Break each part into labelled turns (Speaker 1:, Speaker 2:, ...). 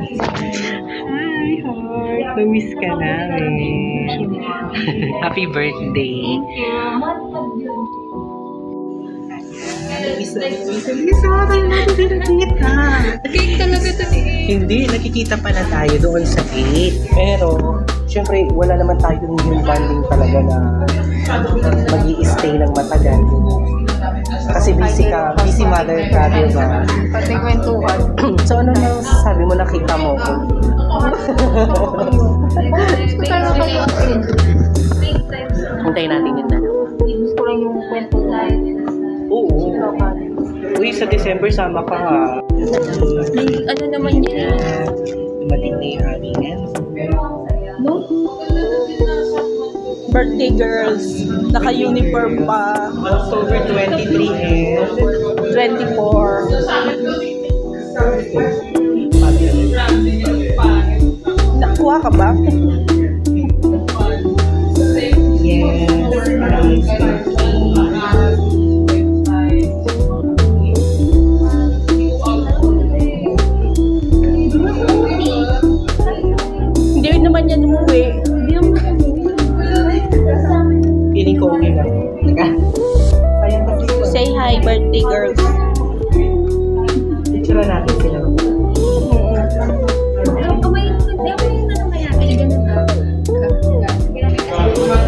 Speaker 1: Hi, heart. Namiss ka namin. Happy birthday. Namiss tayo natin nakikita.
Speaker 2: Cake talaga ito eh.
Speaker 1: Hindi, nakikita pala tayo doon sa gate. Pero, syempre, wala naman tayo yung bonding talaga na mag-i-stay ng matagal. Kasi busy mother ka, diba?
Speaker 2: Pati kwentuhan.
Speaker 1: So, ano nang sabi mo, nakita mo ko? Hintayin natin yun na.
Speaker 2: Gusto lang yung kwento tayo.
Speaker 1: Oo. Uy, sa December, sama ka ha.
Speaker 2: Ano naman yun?
Speaker 1: Dumating na yung aming yan.
Speaker 2: No?
Speaker 3: Birthday girls. Naka-uniform pa.
Speaker 1: October 23 and
Speaker 3: 24. Nakuha ka ba? Hindi naman yan umuwi.
Speaker 1: feeling ko okay lang.
Speaker 3: Say hi, birthday girls.
Speaker 1: Picture natin sila.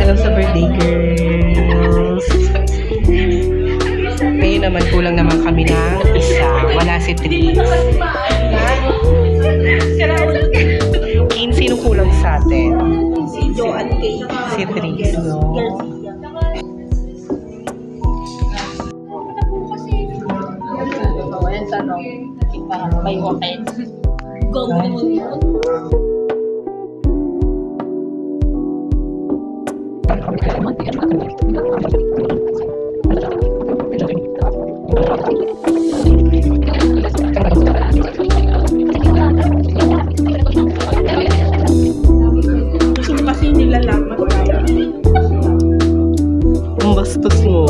Speaker 1: Hello sa birthday girls. Ngayon naman kulang naman kami ng isa. Wala si Tris. Sino kulang sa atin?
Speaker 3: Si Joanne K.
Speaker 1: Si Tris, no?
Speaker 3: Ayan tanong. May wakit. Gawin mo yun. Kasi nilalaman tayo.
Speaker 1: Ang bastos mo.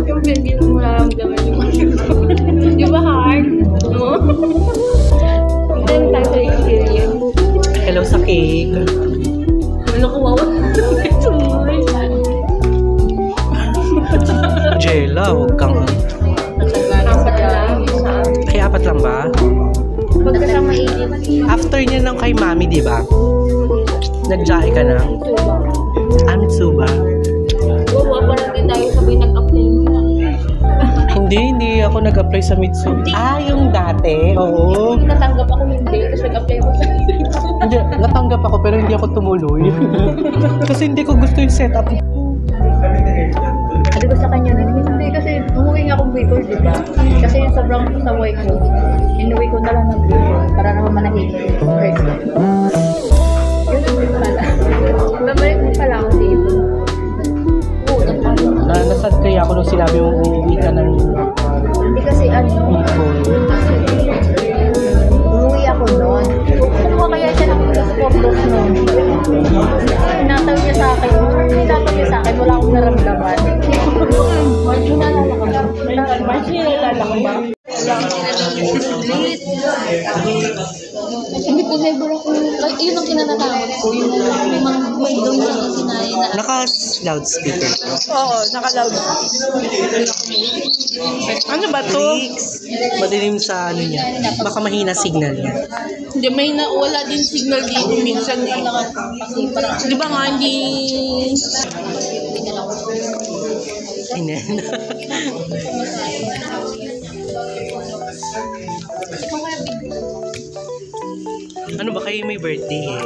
Speaker 2: Yung hindi mo mararamdaman yung mga di ba hard? No? Then tayo sa experience.
Speaker 1: Hello sa cake.
Speaker 2: Wala ko wawa.
Speaker 1: Jella, huwag kang... Kaya apat lang ba?
Speaker 2: Pagkasama mainit.
Speaker 1: After niya ng kay mami, di ba? Nag-jai ka na? Mitsuba.
Speaker 2: Wawa, parang din tayo sabay nag-apply mo.
Speaker 1: Hindi ako nag-apply sa Mitsuba. Yung dati, oo.
Speaker 2: Natanggap ako hindi, tapos nag-apply ako sa
Speaker 1: Hindi, natanggap ako pero hindi ako tumuloy. Kasi hindi ko gusto yung setup.
Speaker 2: Sabi ko sa kanya, hindi kasi umuwi nga akong Bicol, di ba? Kasi yung sobrang saway ko, inuwi ko na lang ng Bicol para naman manahimik. Okay. Yun pala. Babalik mo pala ako dito. Oo,
Speaker 1: Nasad kaya ako nung sinabi mong uuwi ka ng
Speaker 2: hindi kasi
Speaker 1: Bicol.
Speaker 2: umuwi ako noon. Kumuha kaya siya ng sportos noon. Hinataw niya sa akin. Hinataw niya sa akin, wala akong naramdaman. March, nalala ka ba?
Speaker 3: March, nilala ko ba?
Speaker 2: Hindi ko never ako, yun ang kinatatakot ko, yung may doon sa sinay na
Speaker 1: Naka-loudspeaker.
Speaker 3: Oo, naka-loud. Ano ba to?
Speaker 1: Madilim sa ano niya. Baka mahina signal niya.
Speaker 3: Hindi, may wala din signal dito minsan eh. Di ba nga, hindi...
Speaker 1: Inen. Ano ba kayo may birthday eh?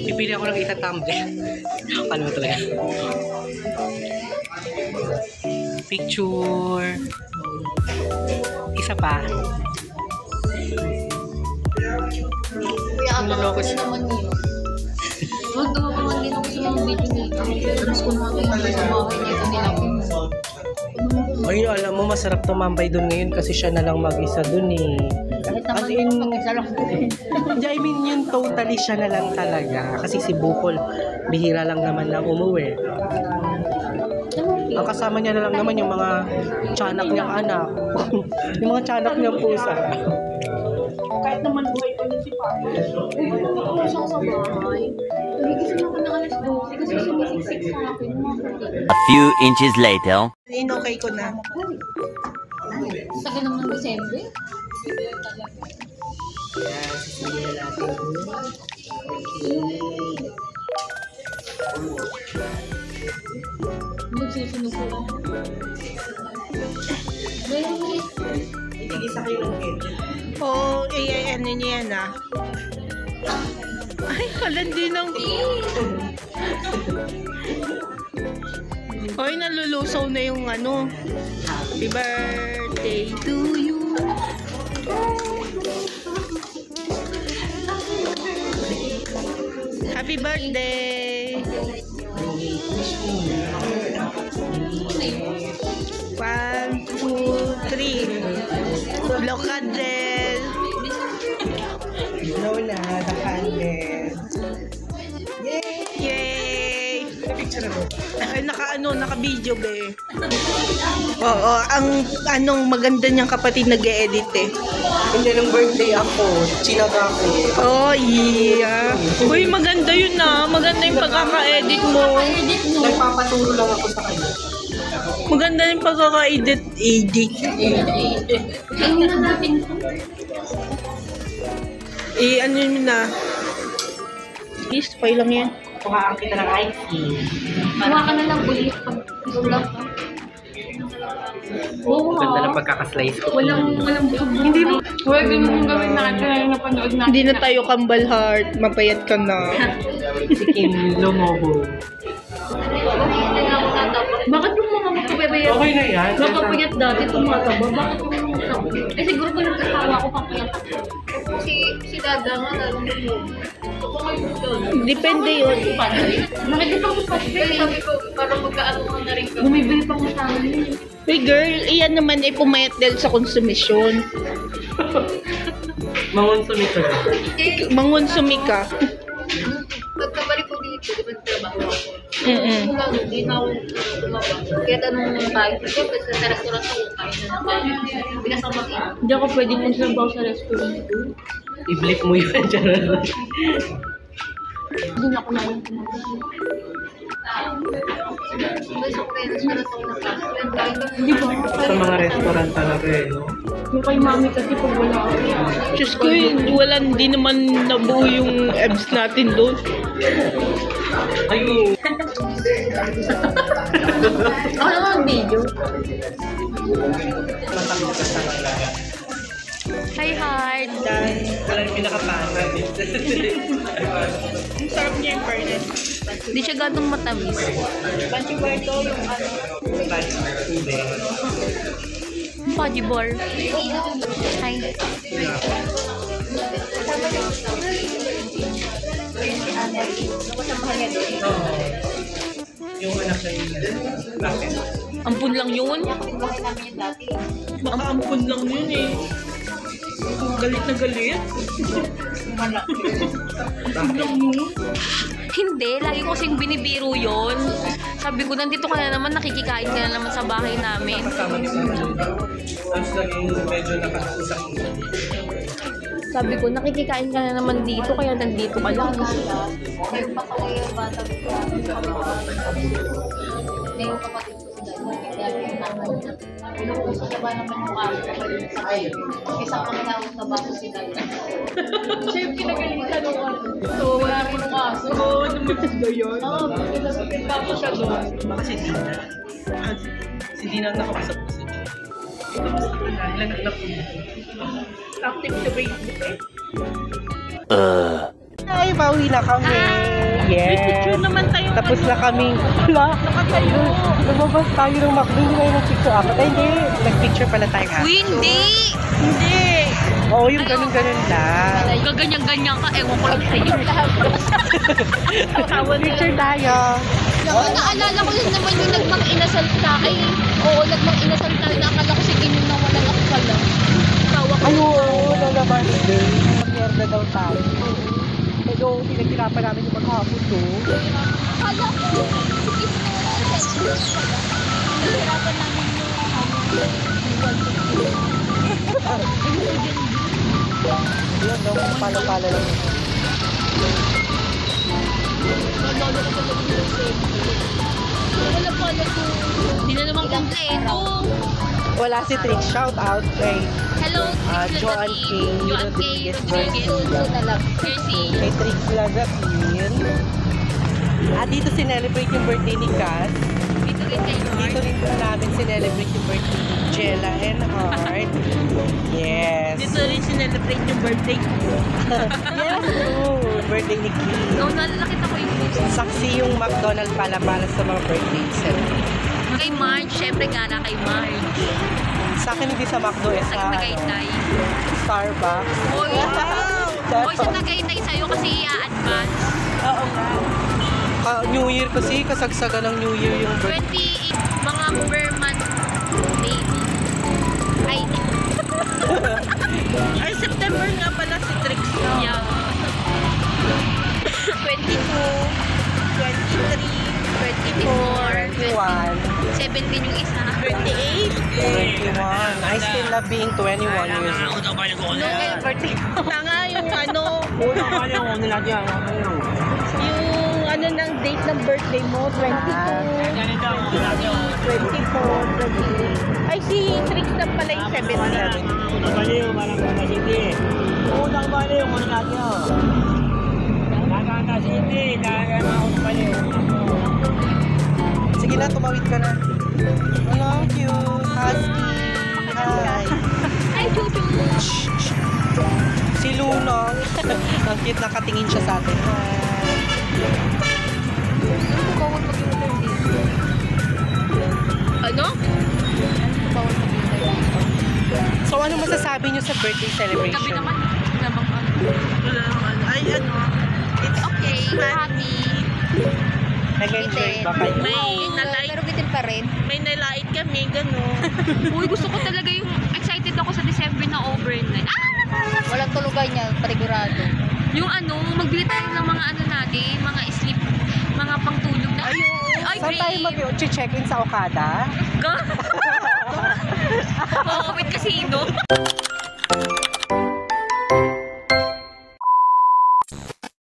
Speaker 1: Pipili ako ng isang tumbler. Paano ba talaga? Picture. Isa pa.
Speaker 2: Kuya, ako na naman yun. Magdawa ka man din ako sa mga video nito. Tapos kung mga kayo sa bahay nito nila.
Speaker 1: Ay, alam mo, masarap tumambay doon ngayon kasi siya na lang mag-isa doon eh.
Speaker 2: Kahit
Speaker 1: As
Speaker 2: naman
Speaker 1: in,
Speaker 2: mag-isa lang ko eh.
Speaker 1: hindi, I mean, yun totally siya na lang talaga. Kasi si Bukol, bihira lang naman na umuwi. Ang kasama niya na lang naman yung mga tiyanak niyang anak. Yung mga tiyanak niyang pusa. Kahit naman buhay pa niya si Papa.
Speaker 2: Ako siya sa bahay. Nagigising ako ng alas 12 kasi sumisiksik sa akin.
Speaker 4: A few inches later.
Speaker 1: Okay ko na.
Speaker 2: Tagal naman ng Desember.
Speaker 1: Yan, sisimulan natin.
Speaker 2: Magsusunod ko lang. Ngayon,
Speaker 1: Itigisa kayo ng head.
Speaker 3: Oo, ano niya yan ah. Ay, kalandi ng... Hoy, nalulusaw na yung ano. Happy birthday to you. Happy birthday. 1, 2, 3. Blow candle.
Speaker 1: Blow na, the candle. Yay!
Speaker 3: Yay!
Speaker 1: Picture mo.
Speaker 3: Ay, naka-video be. Oo, ang anong maganda niyang kapatid nag-e-edit eh.
Speaker 1: Hindi nung birthday ako, chinaga ko.
Speaker 3: Oh, yeah. Uy, maganda yun ah. Maganda yung pagkaka-edit mo.
Speaker 1: Nagpapaturo lang ako sa kanya.
Speaker 3: Maganda yung pagkaka-edit.
Speaker 2: ayun na natin.
Speaker 3: Ano yun na. Spy lang yan.
Speaker 1: Kuhaan kita ng ice cream.
Speaker 2: Kuha ka na lang ulit pag isulat ka. Oo,
Speaker 1: Ganda ng pagkakaslice ko.
Speaker 2: walang busog. Hindi mo. Pwede mo gawin natin na yung napanood natin.
Speaker 3: Hindi na tayo kambal heart. Mapayat ka na.
Speaker 1: Si Kim Lumobo.
Speaker 2: Bakit yung mga magpapayat?
Speaker 1: Okay na yan.
Speaker 2: Magpapayat dati tumataba. Bakit yung eh siguro kung nagkasawa ko papayat. Si Dada nga lalong mo.
Speaker 3: Depende yun.
Speaker 2: Bakit di pa ko sabi ko para magkaano ka na rin ka. Bumibili pa ko sa amin.
Speaker 3: Hey girl, iyan naman ay pumayat dahil sa konsumisyon.
Speaker 1: Mangonsumi ko na.
Speaker 3: Mangonsumi ka.
Speaker 2: Pagkabalik ko dito, di ba trabaho ako?
Speaker 3: Mm-mm.
Speaker 2: Hindi na ako tumaba. Kaya tanong ng tayo, siyempre sa restaurant ako, kain na naman. Hindi ka sa mag-in. Hindi ako pwede magsabaw sa restaurant ko.
Speaker 1: I-blip mo yun dyan.
Speaker 2: Hindi na ako na yung tumaba. Guys, ako kaya restaurant ako na pasok. Hindi ba?
Speaker 1: Sa mga restaurant talaga eh. No?
Speaker 2: Yung kay mami kasi pag wala ako.
Speaker 3: Diyos ko, wala, hindi naman nabuo yung abs natin doon.
Speaker 1: Ayun.
Speaker 2: Ako naman ang video. Hi, Heart!
Speaker 1: Wala yung pinakapangan.
Speaker 3: Ang sarap niya yung fairness.
Speaker 2: Hindi siya ganong matamis.
Speaker 3: Panchi Puerto, yung ano.
Speaker 2: Pudgy bar. Hi.
Speaker 1: Yung anak na yun. Bakit?
Speaker 3: Ampun lang yun. Baka ampun lang yun eh. Galit na galit. Ampun lang yun.
Speaker 2: Hindi, lagi ko kasing binibiro yon. Sabi ko, nandito ka na naman, nakikikain ka na naman sa bahay namin.
Speaker 1: Kasama ni Pamela. Tapos naging medyo nakausap ko.
Speaker 2: Sabi ko, nakikikain ka na naman dito, kaya nandito ka lang. Ngayon pa kami yung bata ko. Ngayon kapatid ko sila. Kaya pinakain na. Pinukuso na ba naman yung kaso? Kisa pa kinawag sa baso si Dada. Siya yung kinagalitan ng ano. So, wala rin yung kaso.
Speaker 3: Oo, naman sila yun.
Speaker 2: Oo, tapos siya doon.
Speaker 1: Baka si Dina. Si Dina ang nakausap ko si Dina. Kamusta ka na? Ilan anak mo?
Speaker 3: Active sa Facebook eh.
Speaker 1: Ay, pauwi na kami.
Speaker 3: May picture naman tayo.
Speaker 1: Tapos na kami. Wala.
Speaker 3: Nakatayo.
Speaker 1: Lumabas tayo ng McDo. Hindi kayo nag-picture apat. Ay, hindi. Nag-picture pala tayo ha.
Speaker 3: Uy, hindi. Hindi.
Speaker 1: Oo, yung ganun-ganun lang.
Speaker 2: Gaganyan-ganyan ka, ewan ko lang sa'yo.
Speaker 1: Picture tayo.
Speaker 2: Oo, naalala ko din naman yung nagmang inasal sa akin. Oo, nagmang inasal tayo. Nakala ko si Kinim na walang ako pala. Tawa ko.
Speaker 1: Ay, oo. Lalaman din. Magmerda daw tayo. Pero pinaghirapan namin yung maghapon to.
Speaker 2: Akala ko, si Kinim na walang ako. Hirapan namin
Speaker 1: Yun, daw, pala-pala lang.
Speaker 2: Nalolo ko talaga yung safety. Wala pala to. Hindi na naman kompleto.
Speaker 1: Wala si Trix. Shout out kay
Speaker 2: Hello,
Speaker 1: Joanne King.
Speaker 2: Joanne King.
Speaker 1: Rodriguez.
Speaker 2: na lang. Jersey.
Speaker 1: Kay Trix Lazapin. Dito sinelebrate yung birthday ni Cass.
Speaker 2: Dito rin kayo.
Speaker 1: Dito rin po namin sinelebrate yung birthday ni Jella and Heart. Yes.
Speaker 3: Dito rin sinelebrate yung birthday ko.
Speaker 1: Yes, true. Birthday ni Kim.
Speaker 2: No, nakita ko yung post.
Speaker 1: Saksi yung McDonald's pala para sa mga birthday celebrate.
Speaker 2: Kay Marge, syempre gala kay Marge.
Speaker 1: Sa akin hindi sa McDo,
Speaker 2: Sa Tagaytay.
Speaker 1: Starbucks.
Speaker 2: Hoy, hoy, sa Tagaytay sa'yo kasi i-advance.
Speaker 3: Oo nga.
Speaker 1: New Year kasi, kasagsagan ng New Year yung birthday.
Speaker 2: 28 mga per month baby. Ay,
Speaker 3: Ay, September nga pala si Trix.
Speaker 2: yeah.
Speaker 3: 22, 23,
Speaker 2: 24,
Speaker 1: 21.
Speaker 2: 17 yung isa.
Speaker 3: 28.
Speaker 1: 21. I still love being 21 years old.
Speaker 2: No, kaya birthday.
Speaker 3: Na nga yung ano, yung ano ng date ng birthday mo, 22, 24, 28. Ay, si Trix na pala yung 17.
Speaker 1: Sige na, tumawid ka na. Hello, cute. Husky. Hi.
Speaker 2: Ay, chuchu.
Speaker 1: Si Lunong. Ang cute, nakatingin siya sa atin. Hi.
Speaker 2: Bawal mag-u-turn dito.
Speaker 3: Ano?
Speaker 2: Bawal mag-u-turn.
Speaker 1: So, ano masasabi niyo sa birthday
Speaker 2: Gabi
Speaker 1: celebration?
Speaker 2: naman. Namang ano.
Speaker 3: Wala naman. Ay, ano? It's
Speaker 2: Okay, happy.
Speaker 1: Nag-enjoy ba kayo?
Speaker 3: May nalight.
Speaker 2: Pero bitin pa rin.
Speaker 3: May nalight kami, gano'n.
Speaker 2: Uy, gusto ko talaga yung excited ako sa December na overnight. Walang tulugan niya, panigurado. Yung ano, magbili tayo ng mga ano natin, mga sleep, mga pangtulog na. Ay,
Speaker 1: Saan tayo mag-check-in sa Okada?
Speaker 2: Oo, with casino.